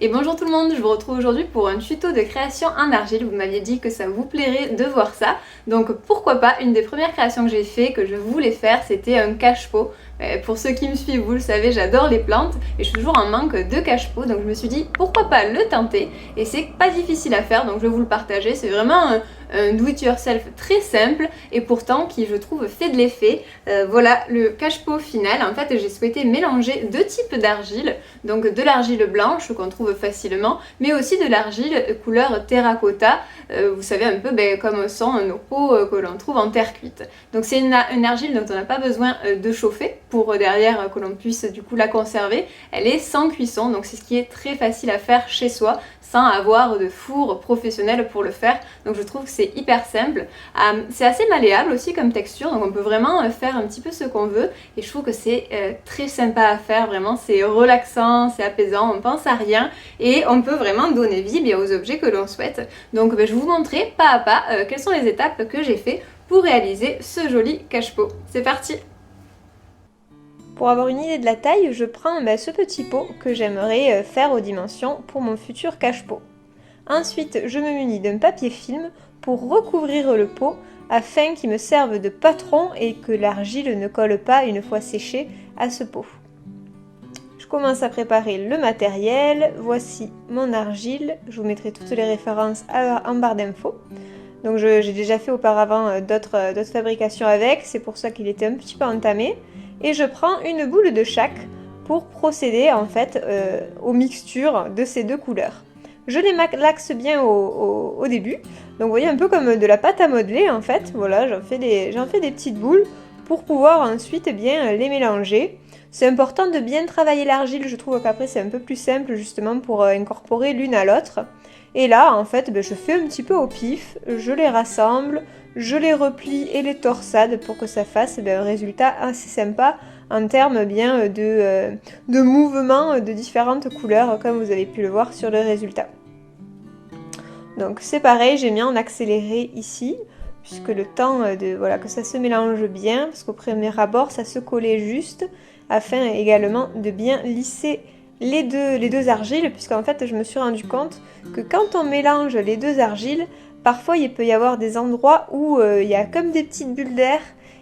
Et bonjour tout le monde, je vous retrouve aujourd'hui pour un tuto de création en argile. Vous m'aviez dit que ça vous plairait de voir ça. Donc pourquoi pas, une des premières créations que j'ai fait, que je voulais faire, c'était un cache-pot. Pour ceux qui me suivent, vous le savez, j'adore les plantes et je suis toujours en manque de cache-pot. Donc je me suis dit pourquoi pas le tenter. Et c'est pas difficile à faire, donc je vais vous le partager. C'est vraiment un do-it-yourself très simple et pourtant qui je trouve fait de l'effet. Voilà le cache-pot final. En fait j'ai souhaité mélanger deux types d'argile, donc de l'argile blanche qu'on trouve facilement, mais aussi de l'argile couleur terracotta, vous savez un peu comme sont nos pots que l'on trouve en terre cuite. Donc c'est une argile dont on n'a pas besoin de chauffer pour derrière que l'on puisse du coup la conserver. Elle est sans cuisson, donc c'est ce qui est très facile à faire chez soi sans avoir de four professionnel pour le faire. Donc je trouve que c'est hyper simple. C'est assez malléable aussi comme texture, donc on peut vraiment faire un petit peu ce qu'on veut et je trouve que c'est très sympa à faire, vraiment c'est relaxant, c'est apaisant, on pense à rien et on peut vraiment donner vie aux objets que l'on souhaite. Donc je vais vous montrer pas à pas quelles sont les étapes que j'ai fait pour réaliser ce joli cache-pot. C'est parti! Pour avoir une idée de la taille, je prends ce petit pot que j'aimerais faire aux dimensions pour mon futur cache-pot. Ensuite, je me munis d'un papier film pour recouvrir le pot afin qu'il me serve de patron et que l'argile ne colle pas une fois séchée à ce pot. Je commence à préparer le matériel. Voici mon argile. Je vous mettrai toutes les références en barre d'infos. Donc j'ai déjà fait auparavant d'autres fabrications avec, c'est pour ça qu'il était un petit peu entamé. Et je prends une boule de chaque pour procéder en fait aux mixtures de ces deux couleurs. Je les malaxe bien au début, donc vous voyez un peu comme de la pâte à modeler en fait. Voilà, j'en fais des petites boules pour pouvoir ensuite bien les mélanger. C'est important de bien travailler l'argile, je trouve qu'après c'est un peu plus simple justement pour incorporer l'une à l'autre. Et là en fait je fais un petit peu au pif, je les rassemble, je les replie et les torsade pour que ça fasse un résultat assez sympa en termes bien de mouvements de différentes couleurs comme vous avez pu le voir sur le résultat. Donc c'est pareil, j'ai mis en accéléré ici puisque le temps que ça se mélange bien, parce qu'au premier abord ça se collait juste, afin également de bien lisser les deux argiles, puisqu'en fait je me suis rendu compte que quand on mélange les deux argiles, parfois il peut y avoir des endroits où il y a comme des petites bulles d'air,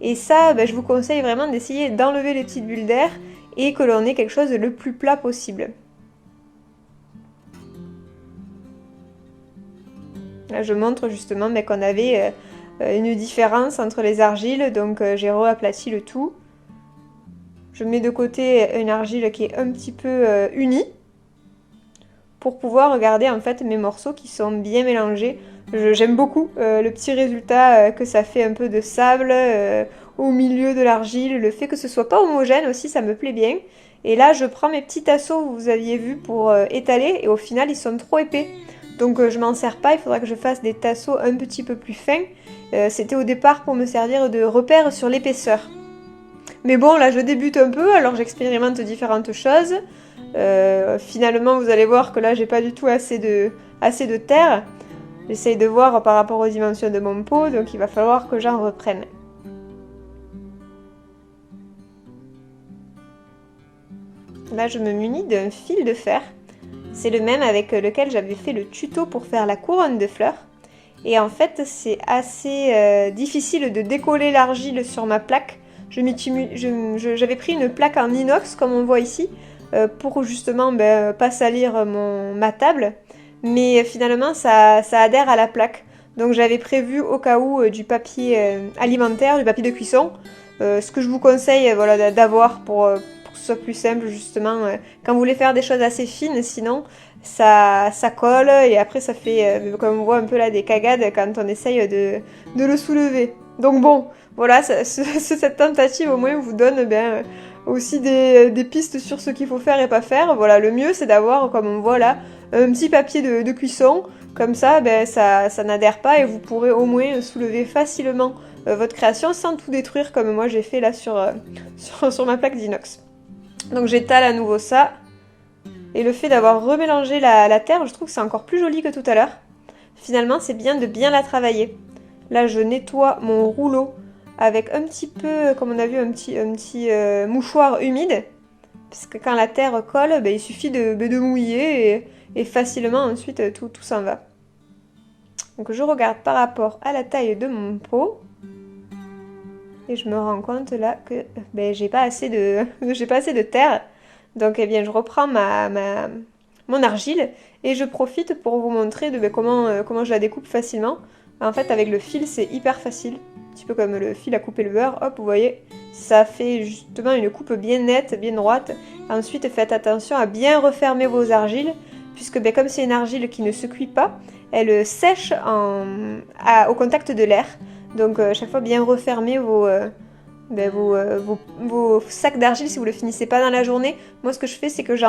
et ça je vous conseille vraiment d'essayer d'enlever les petites bulles d'air et que l'on ait quelque chose le plus plat possible. Là je montre justement qu'on avait une différence entre les argiles, donc j'ai reaplati le tout. Je mets de côté une argile qui est un petit peu unie pour pouvoir regarder en fait mes morceaux qui sont bien mélangés. J'aime beaucoup le petit résultat que ça fait un peu de sable au milieu de l'argile. Le fait que ce soit pas homogène aussi, ça me plaît bien. Et là, je prends mes petits tasseaux que vous aviez vus pour étaler et au final, ils sont trop épais. Donc je m'en sers pas, il faudra que je fasse des tasseaux un petit peu plus fins. C'était au départ pour me servir de repère sur l'épaisseur. Mais bon, là je débute un peu, alors j'expérimente différentes choses. Finalement, vous allez voir que là j'ai pas du tout assez de terre. J'essaye de voir par rapport aux dimensions de mon pot, donc il va falloir que j'en reprenne. Là je me munis d'un fil de fer. C'est le même avec lequel j'avais fait le tuto pour faire la couronne de fleurs. Et en fait, c'est assez difficile de décoller l'argile sur ma plaque. J'avais pris une plaque en inox comme on voit ici pour justement pas salir ma table, mais finalement ça adhère à la plaque. Donc j'avais prévu au cas où du papier alimentaire, du papier de cuisson, ce que je vous conseille d'avoir pour que ce soit plus simple justement quand vous voulez faire des choses assez fines, sinon ça colle et après ça fait comme on voit un peu là des cagades quand on essaye de le soulever. Donc bon, voilà, cette tentative au moins vous donne aussi des pistes sur ce qu'il faut faire et pas faire. Voilà, le mieux c'est d'avoir, comme on voit là, un petit papier de cuisson. Comme ça, ça n'adhère pas et vous pourrez au moins soulever facilement votre création sans tout détruire comme moi j'ai fait là sur ma plaque d'inox. Donc j'étale à nouveau ça. Et le fait d'avoir remélangé la terre, je trouve que c'est encore plus joli que tout à l'heure. Finalement, c'est bien de bien la travailler. Là, je nettoie mon rouleau avec un petit peu, comme on a vu, un petit mouchoir humide. Parce que quand la terre colle, il suffit de mouiller et facilement ensuite tout s'en va. Donc je regarde par rapport à la taille de mon pot. Et je me rends compte là que j'ai pas assez de j'ai pas assez de terre. Donc eh bien je reprends mon argile et je profite pour vous montrer comment je la découpe facilement. En fait avec le fil c'est hyper facile. Un petit peu comme le fil à couper le beurre, hop vous voyez, ça fait justement une coupe bien nette, bien droite. Ensuite faites attention à bien refermer vos argiles, puisque comme c'est une argile qui ne se cuit pas, elle sèche au contact de l'air. Donc chaque fois bien refermer vos sacs d'argile si vous ne le finissez pas dans la journée. Moi ce que je fais c'est que je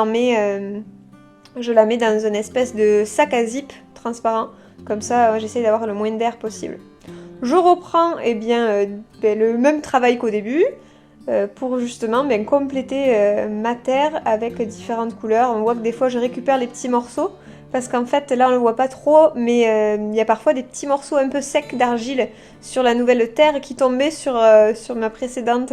la mets dans une espèce de sac à zip transparent. Comme ça j'essaie d'avoir le moins d'air possible. Je reprends le même travail qu'au début pour justement compléter ma terre avec différentes couleurs. On voit que des fois je récupère les petits morceaux parce qu'en fait là on le voit pas trop mais il y a parfois des petits morceaux un peu secs d'argile sur la nouvelle terre qui tombaient sur mon précédent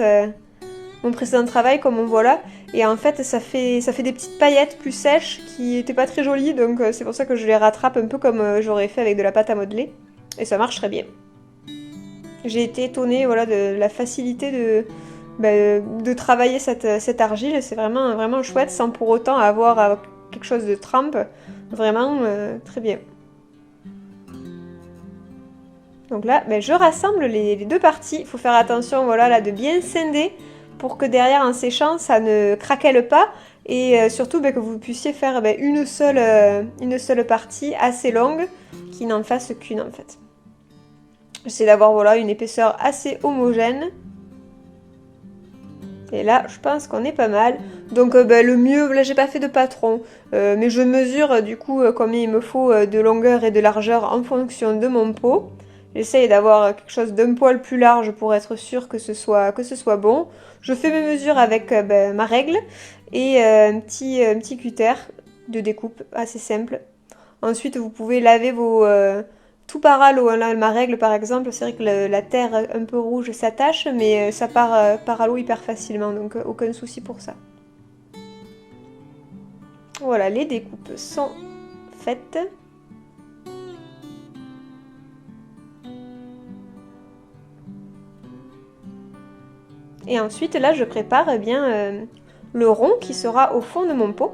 travail comme on voit là et en fait ça fait des petites paillettes plus sèches qui étaient pas très jolies donc c'est pour ça que je les rattrape un peu comme j'aurais fait avec de la pâte à modeler et ça marche très bien. J'ai été étonnée de la facilité de travailler cette argile. C'est vraiment, vraiment chouette sans pour autant avoir quelque chose de trempe. Vraiment très bien. Donc là, je rassemble les deux parties. Il faut faire attention de bien scinder pour que derrière en séchant, ça ne craquelle pas. Et surtout que vous puissiez faire une seule partie assez longue qui n'en fasse qu'une en fait. J'essaie d'avoir une épaisseur assez homogène. Et là, je pense qu'on est pas mal. Donc le mieux, là j'ai pas fait de patron, mais je mesure du coup combien il me faut de longueur et de largeur en fonction de mon pot. J'essaye d'avoir quelque chose d'un poil plus large pour être sûr que ce soit bon. Je fais mes mesures avec ma règle et un petit cutter de découpe assez simple. Ensuite, vous pouvez laver tout part à l'eau. Là, ma règle, par exemple, c'est vrai que la terre un peu rouge s'attache, mais ça part à l'eau hyper facilement, donc aucun souci pour ça. Voilà, les découpes sont faites. Et ensuite, là, je prépare le rond qui sera au fond de mon pot.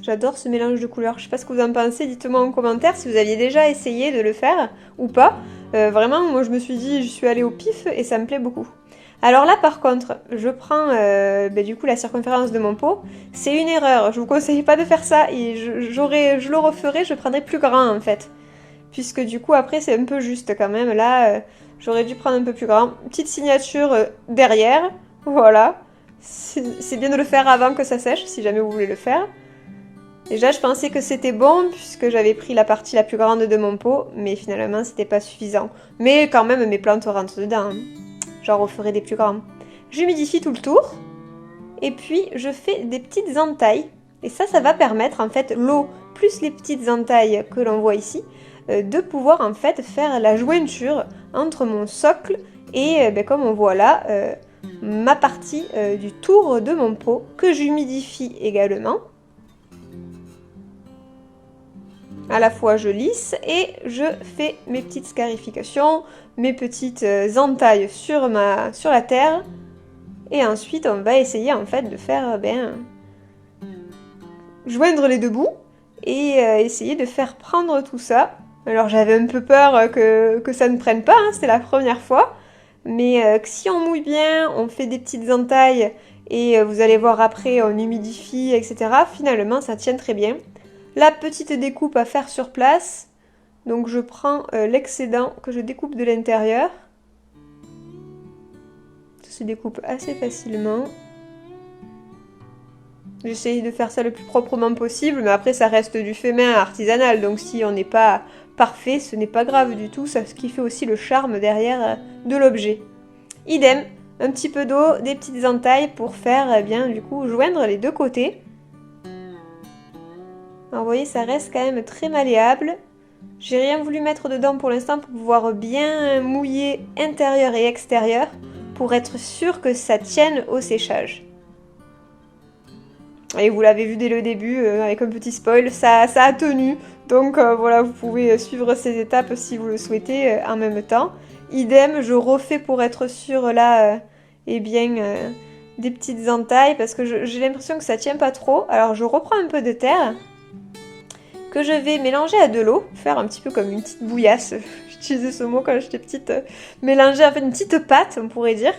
J'adore ce mélange de couleurs. Je sais pas ce que vous en pensez, dites-moi en commentaire si vous aviez déjà essayé de le faire ou pas. Vraiment, moi je me suis dit, je suis allée au pif et ça me plaît beaucoup. Alors là par contre, je prends du coup la circonférence de mon pot. C'est une erreur, je vous conseille pas de faire ça et je le referai, je prendrai plus grand en fait. Puisque du coup après c'est un peu juste quand même. Là, j'aurais dû prendre un peu plus grand. Petite signature derrière, voilà. C'est bien de le faire avant que ça sèche si jamais vous voulez le faire. Déjà, je pensais que c'était bon puisque j'avais pris la partie la plus grande de mon pot, mais finalement, c'était pas suffisant. Mais quand même, mes plantes rentrent dedans. Hein. J'en referai des plus grands. J'humidifie tout le tour. Et puis, je fais des petites entailles. Et ça va permettre, en fait, l'eau plus les petites entailles que l'on voit ici, de pouvoir, en fait, faire la jointure entre mon socle et, comme on voit là, ma partie du tour de mon pot, que j'humidifie également. À la fois je lisse et je fais mes petites scarifications, mes petites entailles sur la terre. Et ensuite on va essayer en fait de faire joindre les deux bouts et essayer de faire prendre tout ça. Alors j'avais un peu peur que ça ne prenne pas, hein, c'était la première fois. Mais si on mouille bien, on fait des petites entailles et vous allez voir après on humidifie, etc. Finalement ça tient très bien. La petite découpe à faire sur place. Donc je prends l'excédent que je découpe de l'intérieur. Ça se découpe assez facilement. J'essaye de faire ça le plus proprement possible, mais après ça reste du fait main artisanal. Donc si on n'est pas parfait, ce n'est pas grave du tout. C'est ce qui fait aussi le charme derrière de l'objet. Idem, un petit peu d'eau, des petites entailles pour faire du coup joindre les deux côtés. Alors, vous voyez, ça reste quand même très malléable. J'ai rien voulu mettre dedans pour l'instant pour pouvoir bien mouiller intérieur et extérieur. pour être sûr que ça tienne au séchage. Et vous l'avez vu dès le début, avec un petit spoil, ça a tenu. Donc voilà, vous pouvez suivre ces étapes si vous le souhaitez en même temps. Idem, je refais pour être sûre là, eh bien, des petites entailles parce que j'ai l'impression que ça tient pas trop. Alors je reprends un peu de terre que je vais mélanger à de l'eau, faire un petit peu comme une petite bouillasse. J'utilisais ce mot quand j'étais petite. Mélanger en fait une petite pâte, on pourrait dire.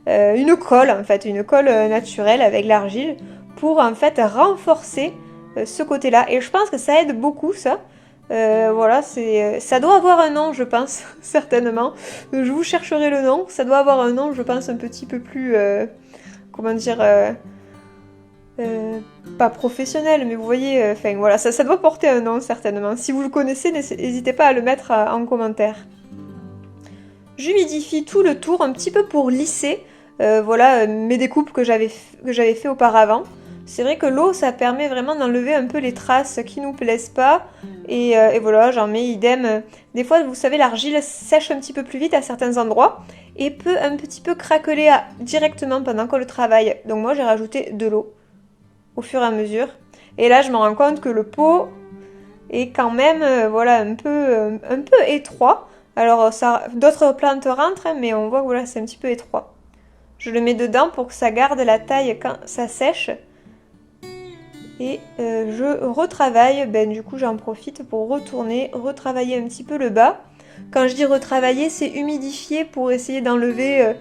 Une colle en fait, une colle naturelle avec l'argile pour en fait renforcer ce côté-là. Et je pense que ça aide beaucoup ça. Voilà, ça doit avoir un nom, je pense, certainement. Je vous chercherai le nom. Ça doit avoir un nom, je pense, un petit peu plus, comment dire, pas professionnel, mais vous voyez, enfin voilà, ça doit porter un nom, certainement. Si vous le connaissez, n'hésitez pas à le mettre en commentaire. J'humidifie tout le tour un petit peu pour lisser, voilà, mes découpes que j'avais fait auparavant. C'est vrai que l'eau, ça permet vraiment d'enlever un peu les traces qui nous plaisent pas. Et voilà, j'en mets idem. Des fois, vous savez, l'argile sèche un petit peu plus vite à certains endroits et peut un petit peu craqueler directement pendant qu'on le travaille. Donc moi, j'ai rajouté de l'eau au fur et à mesure. Et là, je me rends compte que le pot est quand même, voilà, un peu étroit. Alors, d'autres plantes rentrent, hein, mais on voit que voilà, c'est un petit peu étroit. Je le mets dedans pour que ça garde la taille quand ça sèche. Et je retravaille, du coup j'en profite pour retravailler un petit peu le bas. Quand je dis retravailler, c'est humidifier pour essayer d'enlever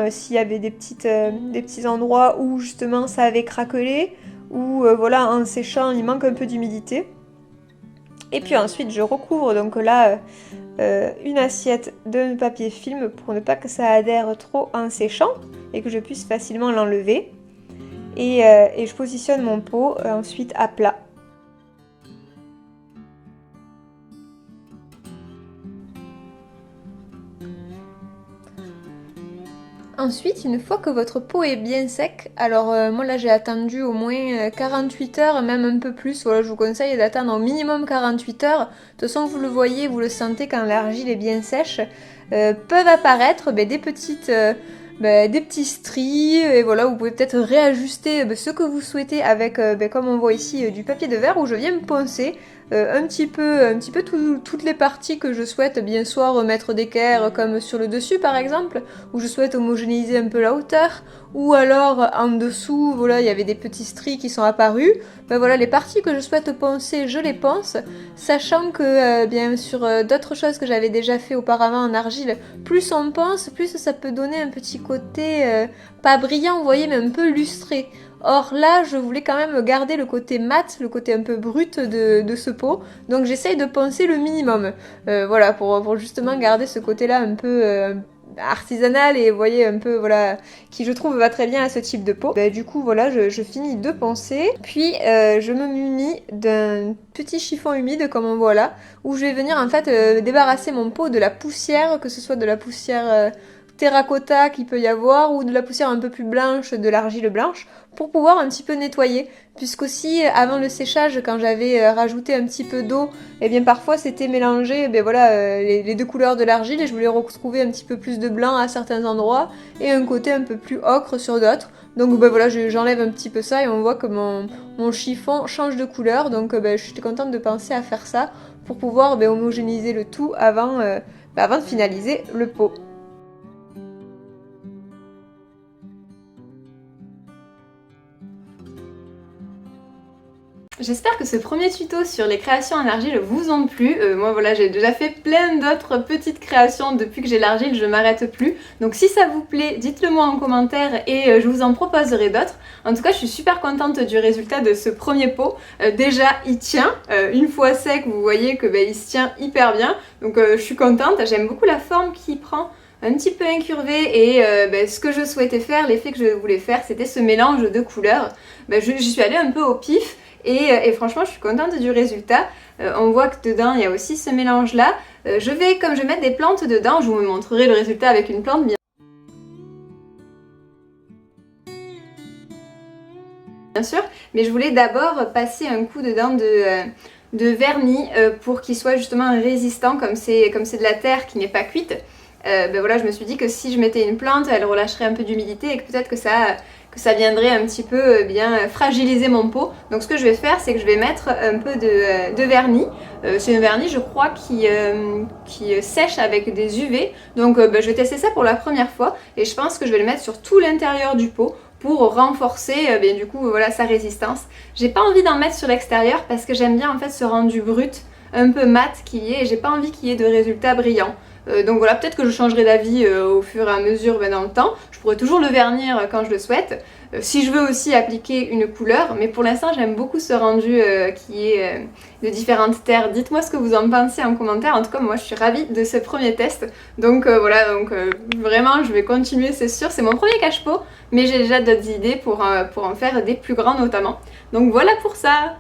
s'il y avait des petits endroits où justement ça avait craquelé, ou voilà, en séchant il manque un peu d'humidité. Et puis ensuite je recouvre donc là une assiette de papier film pour ne pas que ça adhère trop en séchant et que je puisse facilement l'enlever. Et je positionne mon pot ensuite à plat. Ensuite, une fois que votre pot est bien sec, alors moi là j'ai attendu au moins 48 heures, même un peu plus, voilà, je vous conseille d'attendre au minimum 48 heures. De toute façon vous le voyez, vous le sentez quand l'argile est bien sèche, peuvent apparaître des petits stries, et voilà, vous pouvez peut-être réajuster ce que vous souhaitez avec, comme on voit ici, du papier de verre où je viens me poncer un petit peu toutes les parties que je souhaite, bien soit remettre d'équerre comme sur le dessus par exemple, où je souhaite homogénéiser un peu la hauteur, ou alors en dessous, voilà, il y avait des petits stries qui sont apparus. Voilà, les parties que je souhaite poncer, je les ponce, sachant que bien sur d'autres choses que j'avais déjà fait auparavant en argile, plus on ponce, plus ça peut donner un petit côté pas brillant, vous voyez, mais un peu lustré. Or là, je voulais quand même garder le côté mat, le côté un peu brut de ce pot, donc j'essaye de poncer le minimum. Voilà, pour justement garder ce côté-là un peu artisanal et vous voyez un peu, voilà, qui je trouve va très bien à ce type de pot. Du coup, voilà, je finis de poncer, puis je me munis d'un petit chiffon humide comme on voit là, où je vais venir en fait débarrasser mon pot de la poussière, que ce soit de la poussière terracotta qu'il peut y avoir ou de la poussière un peu plus blanche, de l'argile blanche, pour pouvoir un petit peu nettoyer. Puisqu'aussi avant le séchage, quand j'avais rajouté un petit peu d'eau, et bien parfois c'était mélangé les deux couleurs de l'argile et je voulais retrouver un petit peu plus de blanc à certains endroits et un côté un peu plus ocre sur d'autres. Donc voilà, j'enlève un petit peu ça et on voit que mon chiffon change de couleur. Donc je suis contente de penser à faire ça pour pouvoir homogénéiser le tout avant de finaliser le pot. J'espère que ce premier tuto sur les créations en argile vous ont plu. Moi voilà, j'ai déjà fait plein d'autres petites créations depuis que j'ai l'argile, je m'arrête plus. Donc si ça vous plaît, dites-le moi en commentaire et je vous en proposerai d'autres. En tout cas, je suis super contente du résultat de ce premier pot. Déjà, il tient. Une fois sec, vous voyez que il se tient hyper bien. Donc je suis contente, j'aime beaucoup la forme qu'il prend. Un petit peu incurvé et ce que je souhaitais faire, l'effet que je voulais faire, c'était ce mélange de couleurs. J'y suis allée un peu au pif. Et franchement, je suis contente du résultat. On voit que dedans, il y a aussi ce mélange-là. Comme je vais mettre des plantes dedans, je vous montrerai le résultat avec une plante, bien sûr. Mais je voulais d'abord passer un coup dedans de vernis pour qu'il soit justement résistant, comme c'est de la terre qui n'est pas cuite. voilà, je me suis dit que si je mettais une plante, elle relâcherait un peu d'humidité et que peut-être que ça viendrait un petit peu bien fragiliser mon pot. Donc ce que je vais faire, c'est que je vais mettre un peu de vernis. C'est un vernis, je crois, qui sèche avec des UV. Donc je vais tester ça pour la première fois et je pense que je vais le mettre sur tout l'intérieur du pot pour renforcer du coup voilà, sa résistance. J'ai pas envie d'en mettre sur l'extérieur parce que j'aime bien en fait ce rendu brut, un peu mat qu'il y ait et j'ai pas envie qu'il y ait de résultats brillants. Donc voilà, peut-être que je changerai d'avis au fur et à mesure dans le temps. Je pourrais toujours le vernir quand je le souhaite. Si je veux aussi appliquer une couleur, mais pour l'instant j'aime beaucoup ce rendu qui est de différentes terres. Dites-moi ce que vous en pensez en commentaire. En tout cas, moi je suis ravie de ce premier test. Donc voilà, vraiment je vais continuer, c'est sûr. C'est mon premier cache-pot, mais j'ai déjà d'autres idées pour en faire des plus grands notamment. Donc voilà pour ça!